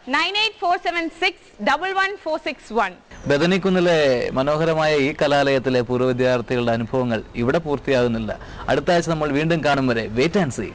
9847611461. ബദനിക്കുന്നിലെ മനോഹരമായ ഈ കലാലയത്തിലെ പൂർവ്വ വിദ്യാർത്ഥികളുടെ അനുഭവങ്ങൾ ഇവിടെ പൂർത്തിയാകുന്നില്ല. അടുത്ത ആഴ്ച നമ്മൾ വീണ്ടും കാണും വരെ വെയിറ്റ് ആൻഡ് സീ.